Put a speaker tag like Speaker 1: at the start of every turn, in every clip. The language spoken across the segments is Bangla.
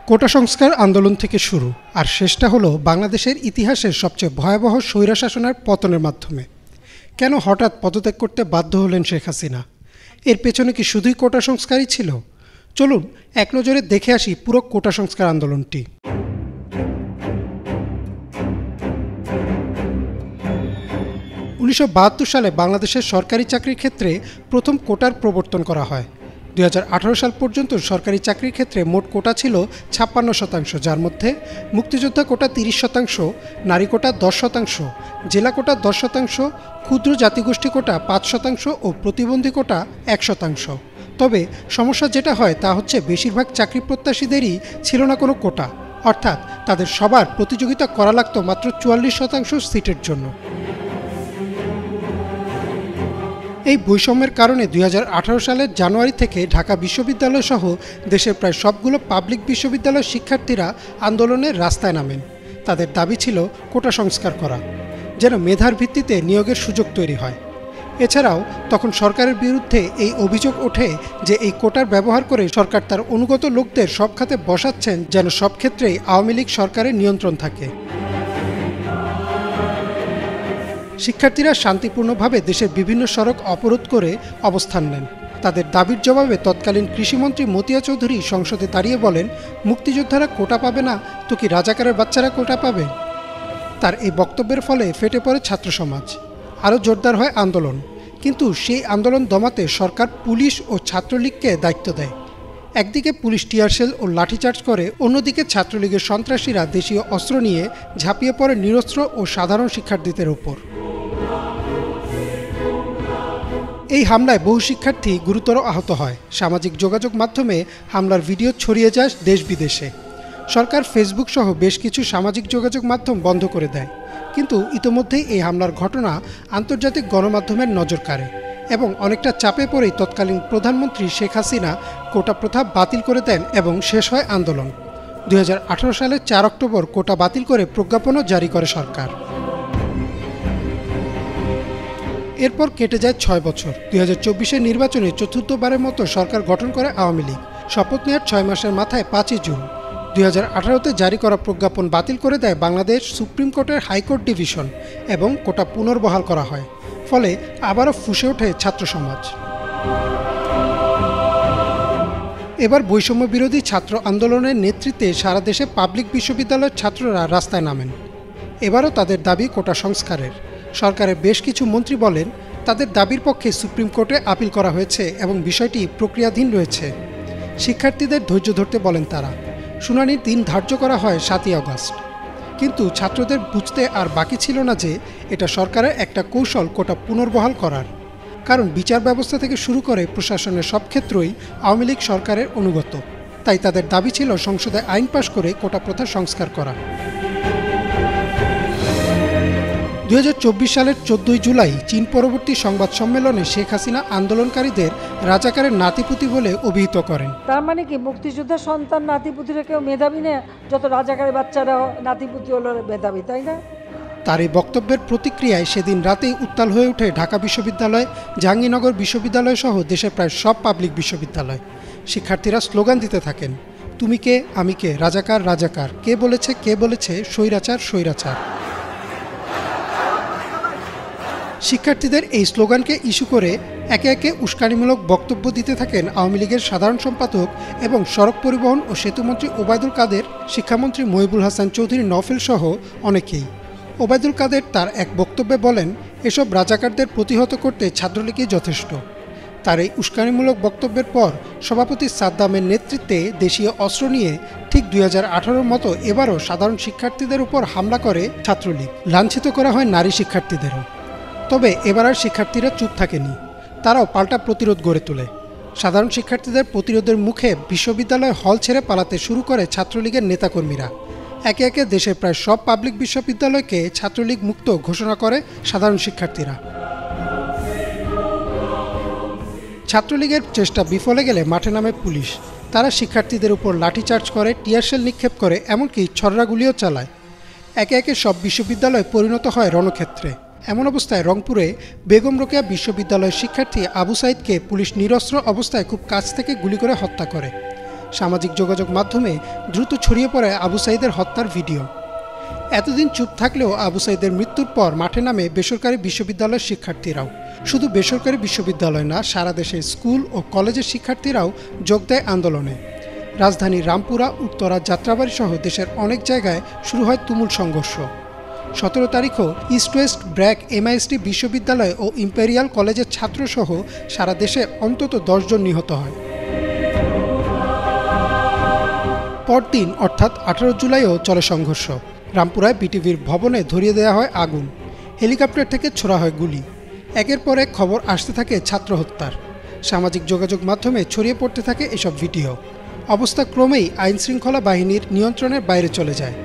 Speaker 1: কোটা সংস্কার আন্দোলন থেকে শুরু আর শেষটা হলো বাংলাদেশের ইতিহাসের সবচেয়ে ভয়াবহ স্বৈরশাসনের পতনের মাধ্যমে। কেন হঠাৎ পদত্যাগ করতে বাধ্য হলেন শেখ হাসিনা? এর পেছনে কি শুধুই কোটা সংস্কারই ছিল? চলুন এক নজরে দেখে আসি পুরো কোটা সংস্কার আন্দোলনটি। 1972 সালে বাংলাদেশের সরকারি চাকরির ক্ষেত্রে প্রথম কোটার প্রবর্তন করা হয়। 2018 সাল পর্যন্ত সরকারি চাকরির ক্ষেত্রে মোট কোটা ছিল 56%, যার মধ্যে মুক্তিযোদ্ধা কোটা 30%, নারী কোটা 10%, জেলা কোটা 10%, ক্ষুদ্র জাতিগোষ্ঠী কোটা 5% ও প্রতিবন্ধী কোটা 1%। তবে সমস্যা যেটা হয় তা হচ্ছে বেশিরভাগ চাকরি প্রত্যাশীদেরই ছিল না কোনো কোটা, অর্থাৎ তাদের সবার প্রতিযোগিতা করা লাগত মাত্র 44% সিটের জন্য। এই বৈষম্যের কারণে 2018 সালের জানুয়ারি থেকে ঢাকা বিশ্ববিদ্যালয় সহ দেশের প্রায় সবগুলো পাবলিক বিশ্ববিদ্যালয়ের শিক্ষার্থীরা আন্দোলনের রাস্তায় নামেন। তাদের দাবি ছিল কোটা সংস্কার করা, যেন মেধার ভিত্তিতে নিয়োগের সুযোগ তৈরি হয়। এছাড়াও তখন সরকারের বিরুদ্ধে এই অভিযোগ ওঠে যে এই কোটার ব্যবহার করে সরকার তার অনুগত লোকদের সব খাতে বসাচ্ছেন, যেন সব ক্ষেত্রেই আওয়ামী লীগ সরকারের নিয়ন্ত্রণ থাকে। শিক্ষার্থীরা শান্তিপূর্ণভাবে দেশের বিভিন্ন সড়ক অবরোধ করে অবস্থান নেন। তাদের দাবির জবাবে তৎকালীন কৃষিমন্ত্রী মতিয়া চৌধুরী সংসদে দাঁড়িয়ে বলেন, মুক্তিযোদ্ধারা কোটা পাবে না তো কি রাজাকারের বাচ্চারা কোটা পাবে? তার এই বক্তব্যের ফলে ফেটে পড়ে ছাত্র সমাজ, আরও জোরদার হয় আন্দোলন। কিন্তু সেই আন্দোলন দমাতে সরকার পুলিশ ও ছাত্রলীগকে দায়িত্ব দেয়। একদিকে পুলিশ টিয়ারশেল ও লাঠিচার্জ করে, অন্যদিকে ছাত্রলীগের সন্ত্রাসীরা দেশীয় অস্ত্র নিয়ে ঝাঁপিয়ে পড়ে নিরস্ত্র ও সাধারণ শিক্ষার্থীদের ওপর। এই হামলায় বহু শিক্ষার্থী গুরুতর আহত হয়। সামাজিক যোগাযোগ মাধ্যমে হামলার ভিডিও ছড়িয়ে যায় দেশ বিদেশে। সরকার ফেসবুক সহ বেশ কিছু সামাজিক যোগাযোগ মাধ্যম বন্ধ করে দেয়। কিন্তু ইতোমধ্যেই এই হামলার ঘটনা আন্তর্জাতিক গণমাধ্যমের নজর কাড়ে এবং অনেকটা চাপে পড়েই তৎকালীন প্রধানমন্ত্রী শেখ হাসিনা কোটা প্রথা বাতিল করে দেন এবং শেষ হয় আন্দোলন। 2018 সালের 4 অক্টোবর কোটা বাতিল করে প্রজ্ঞাপনও জারি করে সরকার। এরপর কেটে যায় 6 বছর। 2024-এর নির্বাচনে চতুর্থবারের মতো সরকার গঠন করে আওয়ামী লীগ। শপথ নেওয়ার 6 মাসের মাথায় 5 জুন 2018-তে জারি করা প্রজ্ঞাপন বাতিল করে দেয় বাংলাদেশ সুপ্রিম কোর্টের হাইকোর্ট ডিভিশন এবং কোটা পুনর্বহাল করা হয়। ফলে আবারও ফুঁসে ওঠে ছাত্র সমাজ। এবার বৈষম্য বিরোধী ছাত্র আন্দোলনের নেতৃত্বে সারা দেশে পাবলিক বিশ্ববিদ্যালয়ের ছাত্ররা রাস্তায় নামেন। এবারও তাদের দাবি কোটা সংস্কারের। সরকারের বেশ কিছু মন্ত্রী বলেন, তাদের দাবির পক্ষে সুপ্রিম কোর্টে আপিল করা হয়েছে এবং বিষয়টি প্রক্রিয়াধীন রয়েছে। শিক্ষার্থীদের ধৈর্য ধরতে বলেন তারা। শুনানির দিন ধার্য করা হয় 7ই আগস্ট। কিন্তু ছাত্রদের বুঝতে আর বাকি ছিল না যে এটা সরকারের একটা কৌশল কোটা পুনর্বহাল করার। কারণ বিচার ব্যবস্থা থেকে শুরু করে প্রশাসনের সব ক্ষেত্রই আওয়ামী লীগ সরকারের অনুগত। তাই তাদের দাবি ছিল সংসদে আইন পাশ করে কোটা প্রথা সংস্কার করা। 2024 সালের 14 জুলাই চীন পরবর্তী সংবাদ সম্মেলনে শেখ হাসিনা আন্দোলনকারীদের রাজাকারের নাতিপুতি বলে অভিহিত করেন।
Speaker 2: তার মানে কি মুক্তিযোদ্ধার সন্তান নাতিপুতিরা কেউ মেধাবী না, যত রাজাকারের বাচ্চারা নাতিপুতি হলো মেধাবী, তাই না?
Speaker 1: তার এই বক্তব্যের প্রতিক্রিয়ায় সেদিন রাতেই উত্তাল হয়ে ওঠে ঢাকা বিশ্ববিদ্যালয়, জাহাঙ্গীরনগর বিশ্ববিদ্যালয় সহ দেশের প্রায় সব পাবলিক বিশ্ববিদ্যালয়। শিক্ষার্থীরা স্লোগান দিতে থাকেন, তুমি কে আমি কে, রাজাকার রাজাকার, কে বলেছে স্বৈরাচার স্বৈরাচার। শিক্ষার্থীদের এই স্লোগানকে ইস্যু করে একে একে উস্কানিমূলক বক্তব্য দিতে থাকেন আওয়ামী লীগের সাধারণ সম্পাদক এবং সড়ক পরিবহন ও সেতুমন্ত্রী ওবায়দুল কাদের, শিক্ষামন্ত্রী মহিবুল হাসান চৌধুরী নফেল সহ অনেকেই। ওবায়দুল কাদের তার এক বক্তব্যে বলেন, এসব রাজাকারদের প্রতিহত করতে ছাত্রলীগই যথেষ্ট। তার এই উস্কানিমূলক বক্তব্যের পর সভাপতি সাদ্দামের নেতৃত্বে দেশীয় অস্ত্র নিয়ে ঠিক 2018-র মতো এবারও সাধারণ শিক্ষার্থীদের উপর হামলা করে ছাত্রলীগ। লাঞ্ছিত করা হয় নারী শিক্ষার্থীদেরও। তবে এবার আর শিক্ষার্থীরা চুপ থাকেনি, তারাও পাল্টা প্রতিরোধ গড়ে তোলে। সাধারণ শিক্ষার্থীদের প্রতিরোধের মুখে বিশ্ববিদ্যালয় হল ছেড়ে পালাতে শুরু করে ছাত্রলীগের নেতাকর্মীরা। একে একে দেশের প্রায় সব পাবলিক বিশ্ববিদ্যালয়কে ছাত্রলীগ মুক্ত ঘোষণা করে সাধারণ শিক্ষার্থীরা। ছাত্রলীগের চেষ্টা বিফলে গেলে মাঠে নামে পুলিশ। তারা শিক্ষার্থীদের উপর লাঠিচার্জ করে, টিয়ারশেল নিক্ষেপ করে, এমনকি ছররাগুলিও চালায়। একে একে সব বিশ্ববিদ্যালয় পরিণত হয় রণক্ষেত্রে। এমন অবস্থায় রংপুরে বেগম রোকেয়া বিশ্ববিদ্যালয়ের শিক্ষার্থী আবু সাইদকে পুলিশ নিরস্ত্র অবস্থায় খুব কাছ থেকে গুলি করে হত্যা করে। সামাজিক যোগাযোগ মাধ্যমে দ্রুত ছড়িয়ে পড়ে আবু সাঈদের হত্যার ভিডিও। এতদিন চুপ থাকলেও আবু সাঈদের মৃত্যুর পর মাঠে নামে বেসরকারি বিশ্ববিদ্যালয়ের শিক্ষার্থীরাও। শুধু বেসরকারি বিশ্ববিদ্যালয় না, সারা দেশের স্কুল ও কলেজের শিক্ষার্থীরাও যোগ দেয় আন্দোলনে। রাজধানী রামপুরা, উত্তরা, যাত্রাবাড়ি সহ দেশের অনেক জায়গায় শুরু হয় তুমুল সংঘর্ষ। 17 তারিখও ইস্ট ওয়েস্ট, ব্র্যাক, MIST বিশ্ববিদ্যালয় ও ইম্পেরিয়াল কলেজের ছাত্রসহ সারা দেশে অন্তত 10 জন নিহত হয়। পরদিন অর্থাৎ 18 জুলাইও চলে সংঘর্ষ। রামপুরায় বিটিভির ভবনে ধরিয়ে দেওয়া হয় আগুন, হেলিকপ্টার থেকে ছোড়া হয় গুলি। একের পর এক খবর আসতে থাকে ছাত্র হত্যার। সামাজিক যোগাযোগ মাধ্যমে ছড়িয়ে পড়তে থাকে এসব ভিডিও। অবস্থা ক্রমেই আইনশৃঙ্খলা বাহিনীর নিয়ন্ত্রণের বাইরে চলে যায়।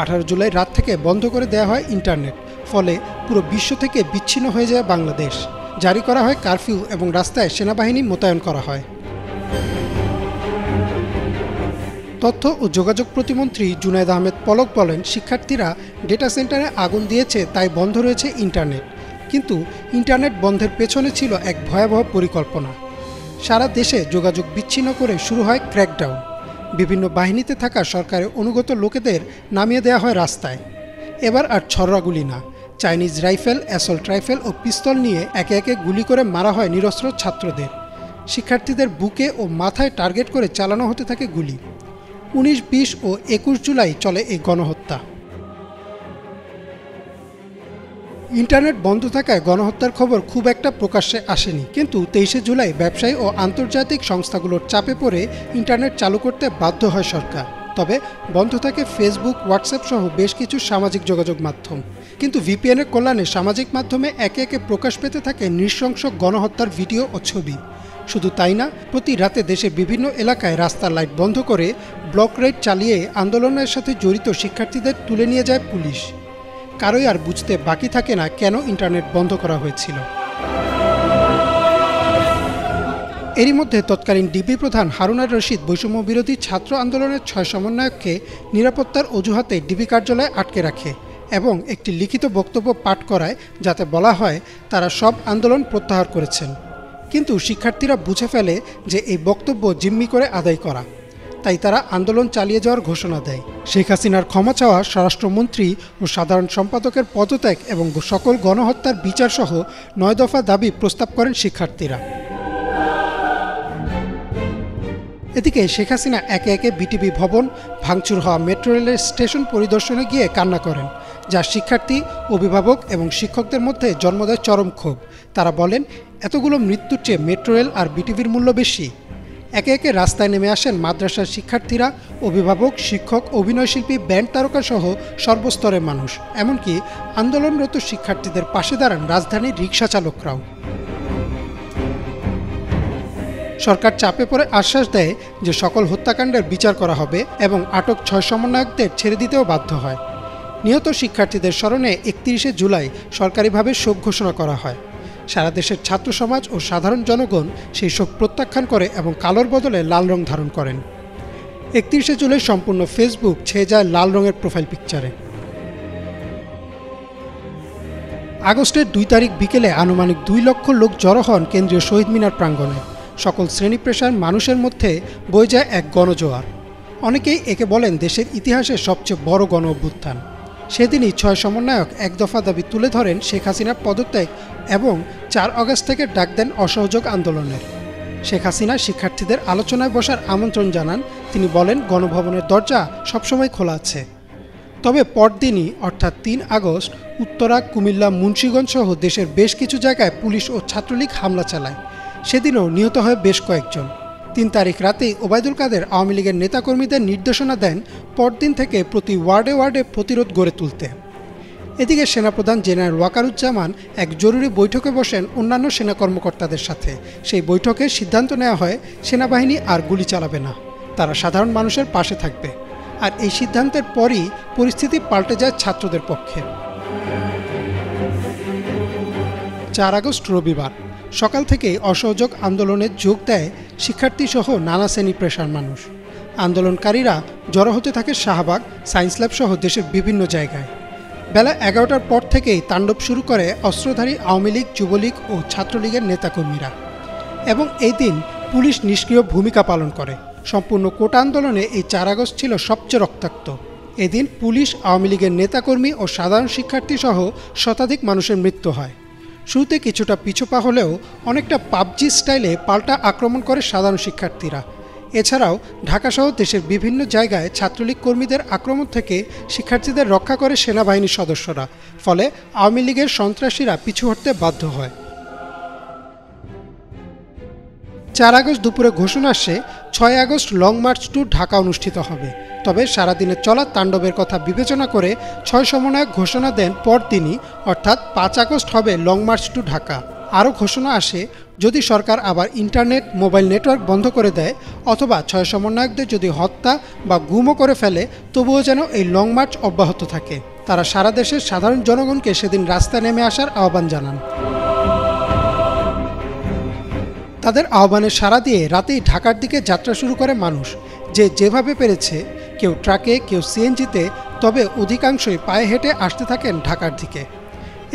Speaker 1: 18 জুলাই রাত থেকে বন্ধ করে দেওয়া হয় ইন্টারনেট, ফলে পুরো বিশ্ব থেকে বিচ্ছিন্ন হয়ে যায় বাংলাদেশ। জারি করা হয় কারফিউ এবং রাস্তায় সেনাবাহিনী মোতায়েন করা হয়। তথ্য ও যোগাযোগ প্রতিমন্ত্রী জুনায়েদ আহমেদ পলক বলেন, শিক্ষার্থীরা ডেটা সেন্টারে আগুন দিয়েছে তাই বন্ধ রয়েছে ইন্টারনেট। কিন্তু ইন্টারনেট বন্ধের পেছনে ছিল এক ভয়াবহ পরিকল্পনা। সারা দেশে যোগাযোগ বিচ্ছিন্ন করে শুরু হয় ক্র্যাকডাউন। বিভিন্ন বাহিনীতে থাকা সরকারের অনুগত লোকেদের নামিয়ে দেওয়া হয় রাস্তায়। এবার আর ছররাগুলি না, চাইনিজ রাইফেল, অ্যাসল্ট রাইফেল ও পিস্তল নিয়ে একে একে গুলি করে মারা হয় নিরস্ত্র ছাত্রদের। শিক্ষার্থীদের বুকে ও মাথায় টার্গেট করে চালানো হতে থাকে গুলি। 19, 20 ও 21 জুলাই চলে এই গণহত্যা। ইন্টারনেট বন্ধ থাকায় গণহত্যার খবর খুব একটা প্রকাশ্যে আসেনি, কিন্তু 23 জুলাই ব্যবসায়ী ও আন্তর্জাতিক সংস্থাগুলোর চাপে পড়ে ইন্টারনেট চালু করতে বাধ্য হয় সরকার। তবে বন্ধ থাকে ফেসবুক, হোয়াটসঅ্যাপ সহ বেশ কিছু সামাজিক যোগাযোগ মাধ্যম। কিন্তু VPN-এর কল্যাণে সামাজিক মাধ্যমে একে একে প্রকাশ পেতে থাকে নৃশংস গণহত্যার ভিডিও ও ছবি। শুধু তাই না, প্রতি রাতে দেশের বিভিন্ন এলাকায় রাস্তার লাইট বন্ধ করে ব্লক রেড চালিয়ে আন্দোলনের সাথে জড়িত শিক্ষার্থীদের তুলে নিয়ে যায় পুলিশ। কারোই আর বুঝতে বাকি থাকে না কেন ইন্টারনেট বন্ধ করা হয়েছিল। এরই মধ্যে তৎকালীন ডিবি প্রধান হারুনার রশিদ বৈষম্য বিরোধী ছাত্র আন্দোলনের 6 সমন্বয়ককে নিরাপত্তার অজুহাতে ডিবি কার্যালয়ে আটকে রাখে এবং একটি লিখিত বক্তব্য পাঠ করায়, যাতে বলা হয় তারা সব আন্দোলন প্রত্যাহার করেছেন। কিন্তু শিক্ষার্থীরা বুঝে ফেলে যে এই বক্তব্য জিম্মি করে আদায় করা, তাই তারা আন্দোলন চালিয়ে যাওয়ার ঘোষণা দেয়। শেখ হাসিনার ক্ষমা চাওয়া, স্বরাষ্ট্রমন্ত্রী ও সাধারণ সম্পাদকের পদত্যাগ এবং সকল গণহত্যার বিচারসহ 9 দফা দাবি প্রস্তাব করেন শিক্ষার্থীরা। এদিকে শেখ হাসিনা একে একে বিটিভি ভবন, ভাঙচুর হওয়া মেট্রো রেলের স্টেশন পরিদর্শনে গিয়ে কান্না করেন, যা শিক্ষার্থী, অভিভাবক এবং শিক্ষকদের মধ্যে জন্ম দেয় চরম ক্ষোভ। তারা বলেন, এতগুলো মৃত্যুর চেয়ে মেট্রো রেল আর বিটিভির মূল্য বেশি। একে একে রাস্তায় নেমে আসেন মাদ্রাসার শিক্ষার্থীরা, অভিভাবক, শিক্ষক, অভিনয়শিল্পী, ব্যান্ড তারকা সহ সর্বস্তরের মানুষ। এমনকি আন্দোলনরত শিক্ষার্থীদের পাশে দাঁড়ান রাজধানীর রিকশা চালকরাও। সরকার চাপে পড়ে আশ্বাস দেয় যে সকল হত্যাকাণ্ডের বিচার করা হবে এবং আটক 6 সমন্বয়কদের ছেড়ে দিতেও বাধ্য হয়। নিহত শিক্ষার্থীদের স্মরণে 31 জুলাই সরকারিভাবে শোক ঘোষণা করা হয়। সারা দেশের ছাত্র সমাজ ও সাধারণ জনগণ সেই শোক প্রত্যাখ্যান করে এবং কালোর বদলে লাল রং ধারণ করেন। 31 জুলাই সম্পূর্ণ ফেসবুক ছেয়ে যায় লাল রঙের প্রোফাইল পিকচারে। আগস্টের 2 তারিখ বিকেলে আনুমানিক 2 লক্ষ লোক জড়ো হন কেন্দ্রীয় শহীদ মিনার প্রাঙ্গণে। সকল শ্রেণী পেশার মানুষের মধ্যে বয়ে যায় এক গণজোয়ার। অনেকেই একে বলেন দেশের ইতিহাসে সবচেয়ে বড় গণ অভ্যুত্থান। সেদিনই 6 সমন্বয়ক 1 দফা দাবি তুলে ধরেন শেখ হাসিনার পদত্যাগ এবং 4 আগস্ট থেকে ডাক দেন অসহযোগ আন্দোলনের। শেখ হাসিনা শিক্ষার্থীদের আলোচনায় বসার আমন্ত্রণ জানান। তিনি বলেন, গণভবনের দরজা সবসময় খোলা আছে। তবে পরদিনই অর্থাৎ 3 আগস্ট উত্তরা, কুমিল্লা, মুন্সিগঞ্জ সহ দেশের বেশ কিছু জায়গায় পুলিশ ও ছাত্রলীগ হামলা চালায়। সেদিনও নিহত হয় বেশ কয়েকজন। 3 তারিখ রাতেই ওবায়দুল কাদের আওয়ামী লীগের নেতাকর্মীদের নির্দেশনা দেন পরদিন থেকে প্রতি ওয়ার্ডে ওয়ার্ডে প্রতিরোধ গড়ে তুলতে। এদিকে সেনাপ্রধান জেনারেল ওয়াকারুজ্জামান এক জরুরি বৈঠকে বসেন অন্যান্য সেনা কর্মকর্তাদের সাথে। সেই বৈঠকে সিদ্ধান্ত নেওয়া হয় সেনাবাহিনী আর গুলি চালাবে না, তারা সাধারণ মানুষের পাশে থাকবে। আর এই সিদ্ধান্তের পরই পরিস্থিতি পাল্টে যায় ছাত্রদের পক্ষে। 4 আগস্ট রবিবার সকাল থেকেই অসহযোগ আন্দোলনে যোগ দেয় শিক্ষার্থীসহ নানা শ্রেণী পেশার মানুষ। আন্দোলনকারীরা জড়ো হতে থাকে শাহবাগ, সায়েন্স ল্যাব সহ দেশের বিভিন্ন জায়গায়। বেলা 11টার পর থেকেই তাণ্ডব শুরু করে অস্ত্রধারী আওয়ামী লীগ, যুবলীগ ও ছাত্রলীগের নেতাকর্মীরা। এবং এই দিন পুলিশ নিষ্ক্রিয় ভূমিকা পালন করে। সম্পূর্ণ কোটা আন্দোলনে এই 4 আগস্ট ছিল সবচেয়ে রক্তাক্ত। এদিন পুলিশ, আওয়ামী লীগের নেতাকর্মী ও সাধারণ শিক্ষার্থী সহ শতাধিক মানুষের মৃত্যু হয়। শুরুতে কিছুটা পিছুপা হলেও অনেকটা পাবজি স্টাইলে পাল্টা আক্রমণ করে সাধারণ শিক্ষার্থীরা। এছাড়াও ঢাকাসহ দেশের বিভিন্ন জায়গায় ছাত্রলীগ কর্মীদের আক্রমণ থেকে শিক্ষার্থীদের রক্ষা করে সেনাবাহিনীর সদস্যরা, ফলে আওয়ামী লীগের সন্ত্রাসীরা পিছু হটতে বাধ্য হয়। 4 আগস্ট দুপুরে ঘোষণা আসে 6 আগস্ট লং মার্চ টু ঢাকা অনুষ্ঠিত হবে। তবে সারাদিনের চলা তাণ্ডবের কথা বিবেচনা করে 6 সমন্বয়ক ঘোষণা দেন পরদিনই, অর্থাৎ 5 আগস্ট হবে লং মার্চ টু ঢাকা। আরও ঘোষণা আসে যদি সরকার আবার ইন্টারনেট, মোবাইল নেটওয়ার্ক বন্ধ করে দেয় অথবা 6 সমন্বয়কদের যদি হত্যা বা গুমও করে ফেলে, তবুও যেন এই লং মার্চ অব্যাহত থাকে। তারা সারা দেশের সাধারণ জনগণকে সেদিন রাস্তায় নেমে আসার আহ্বান জানান। তাদের আহ্বানে সাড়া দিয়ে রাতেই ঢাকার দিকে যাত্রা শুরু করে মানুষ, যে যেভাবে পেরেছে, কেউ ট্রাকে, কেউ সিএনজিতে, তবে অধিকাংশই পায়ে হেঁটে আসতে থাকেন ঢাকার দিকে।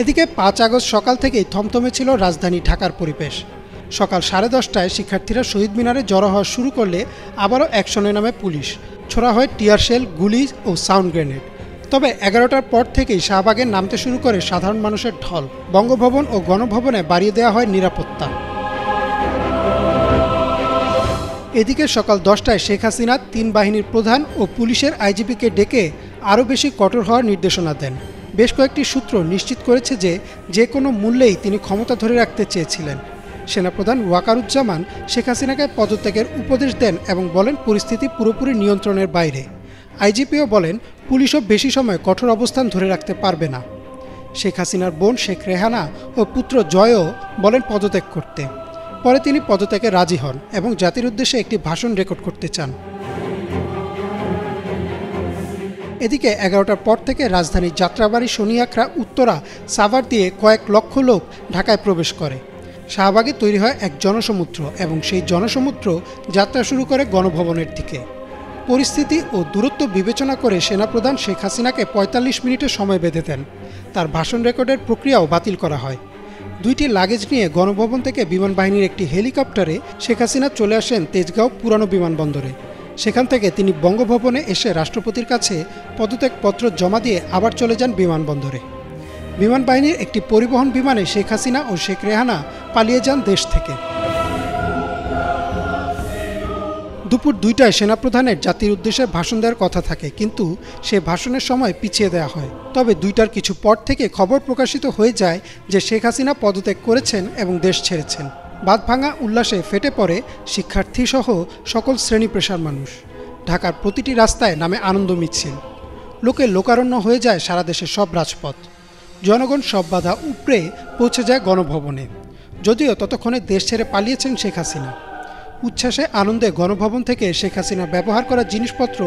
Speaker 1: এদিকে 5 আগস্ট সকাল থেকেই থমথমে ছিল রাজধানী ঢাকার পরিবেশ। সকাল 10:30টায় শিক্ষার্থীরা শহীদ মিনারে জড়ো হওয়া শুরু করলে আবারও অ্যাকশনে নামে পুলিশ। ছোড়া হয় টিয়ার শেল, গুলি ও সাউন্ড গ্রেনেড। তবে 11টার পর থেকেই শাহবাগে নামতে শুরু করে সাধারণ মানুষের ঢল। বঙ্গভবন ও গণভবনে বাড়িয়ে দেওয়া হয় নিরাপত্তা। এদিকে সকাল 10টায় শেখ হাসিনা 3 বাহিনীর প্রধান ও পুলিশের আইজিপিকে ডেকে আরও বেশি কঠোর হওয়ার নির্দেশনা দেন। বেশ কয়েকটি সূত্র নিশ্চিত করেছে যে কোনো মূল্যেই তিনি ক্ষমতা ধরে রাখতে চেয়েছিলেন। সেনাপ্রধান ওয়াকারুজ্জামান শেখ হাসিনাকে পদত্যাগের উপদেশ দেন এবং বলেন পরিস্থিতি পুরোপুরি নিয়ন্ত্রণের বাইরে। আইজিপিও বলেন পুলিশও বেশি সময় কঠোর অবস্থান ধরে রাখতে পারবে না। শেখ হাসিনার বোন শেখ রেহানা ও পুত্র জয়ও বলেন পদত্যাগ করতে। পরে তিনি পদত্যাগে রাজি হন এবং জাতির উদ্দেশ্যে একটি ভাষণ রেকর্ড করতে চান। এদিকে 11টার পর থেকে রাজধানীর যাত্রাবাড়ি, শনিয়াখড়া, উত্তরা, সাভার দিয়ে কয়েক লক্ষ লোক ঢাকায় প্রবেশ করে। শাহবাগে তৈরি হয় এক জনসমুদ্র এবং সেই জনসমুদ্র যাত্রা শুরু করে গণভবনের দিকে। পরিস্থিতি ও দূরত্ব বিবেচনা করে সেনাপ্রধান শেখ হাসিনাকে 45 মিনিটের সময় বেঁধে দেন। তার ভাষণ রেকর্ডের প্রক্রিয়াও বাতিল করা হয়। 2টি লাগেজ নিয়ে গণভবন থেকে বিমান বাহিনীর একটি হেলিকপ্টারে শেখ হাসিনা চলে আসেন তেজগাঁও পুরানো বিমানবন্দরে। সেখান থেকে তিনি বঙ্গভবনে এসে রাষ্ট্রপতির কাছে পদত্যাগপত্র জমা দিয়ে আবার চলে যান বিমানবন্দরে। বিমান বাহিনীর একটি পরিবহন বিমানে শেখ হাসিনা ও শেখ রেহানা পালিয়ে যান দেশ থেকে। দুপুর 2টায় সেনাপ্রধানের জাতির উদ্দেশ্যে ভাষণ দেওয়ার কথা থাকে, কিন্তু সে ভাষণের সময় পিছিয়ে দেওয়া হয়। তবে 2টার কিছু পর থেকে খবর প্রকাশিত হয়ে যায় যে শেখ হাসিনা পদত্যাগ করেছেন এবং দেশ ছেড়েছেন। বাঁধভাঙা উল্লাসে ফেটে পড়ে শিক্ষার্থীসহ সকল শ্রেণী পেশার মানুষ। ঢাকার প্রতিটি রাস্তায় নামে আনন্দ মিছিল। লোকে লোকারণ্য হয়ে যায় সারা দেশের সব রাজপথ। জনগণ সব বাধা উপড়ে পৌঁছে যায় গণভবনে। যদিও ততক্ষণে দেশ ছেড়ে পালিয়েছেন শেখ হাসিনা। উচ্ছ্বাসে আনন্দে গণভবন থেকে শেখ হাসিনা ব্যবহার করা জিনিসপত্র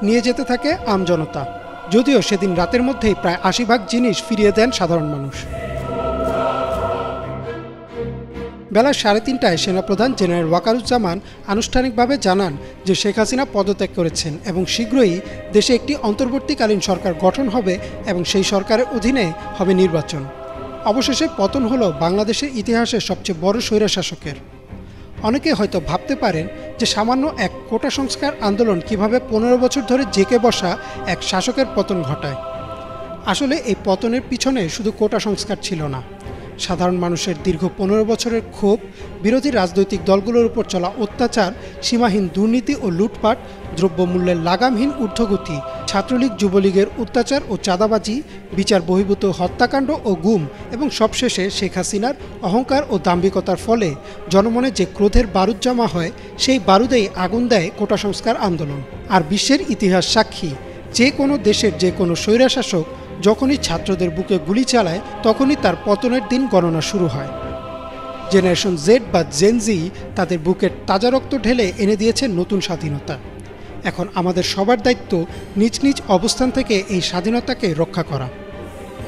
Speaker 1: নিয়ে যেতে থাকে আমজনতা। যদিও সেদিন রাতের মধ্যেই প্রায় 80 ভাগ জিনিস ফিরিয়ে দেন সাধারণ মানুষ। বেলা 3:30টায় সেনাপ্রধান জেনারেল ওয়াকারুজ্জামান আনুষ্ঠানিকভাবে জানান যে শেখ হাসিনা পদত্যাগ করেছেন এবং শীঘ্রই দেশে একটি অন্তর্বর্তীকালীন সরকার গঠন হবে এবং সেই সরকারের অধীনে হবে নির্বাচন। অবশেষে পতন হলো বাংলাদেশের ইতিহাসের সবচেয়ে বড় স্বৈরশাসকের। অনেকে হয়তো ভাবতে পারেন যে সামান্য এক কোটা সংস্কার আন্দোলন কিভাবে 15 বছর ধরে জেঁকে বসা এক শাসকের পতন ঘটায়। আসলে এই পতনের পিছনে শুধু কোটা সংস্কার ছিল না, সাধারণ মানুষের দীর্ঘ 15 বছরের ক্ষোভ, বিরোধী রাজনৈতিক দলগুলোর উপর চলা অত্যাচার, সীমাহীন দুর্নীতি ও লুটপাট, দ্রব্যমূল্যের লাগামহীন ঊর্ধ্বগতি, ছাত্রলীগ যুবলীগের অত্যাচার ও চাঁদাবাজি, বিচার বহির্ভূত হত্যাকাণ্ড ও গুম এবং সবশেষে শেখ হাসিনার অহংকার ও দাম্ভিকতার ফলে জনমনে যে ক্রোধের বারুদ জমা হয়, সেই বারুদেই আগুন দেয় কোটা সংস্কার আন্দোলন। আর বিশ্বের ইতিহাস সাক্ষী, যে কোনো দেশের যে কোনো স্বৈরশাসক যখনই ছাত্রদের বুকে গুলি চালায়, তখনই তার পতনের দিন গণনা শুরু হয়। জেনারেশন জেড বা জেনজি তাদের বুকের তাজা রক্ত ঢেলে এনে দিয়েছে নতুন স্বাধীনতা। এখন আমাদের সবার দায়িত্ব নিজ নিজ অবস্থান থেকে এই স্বাধীনতাকে রক্ষা করা।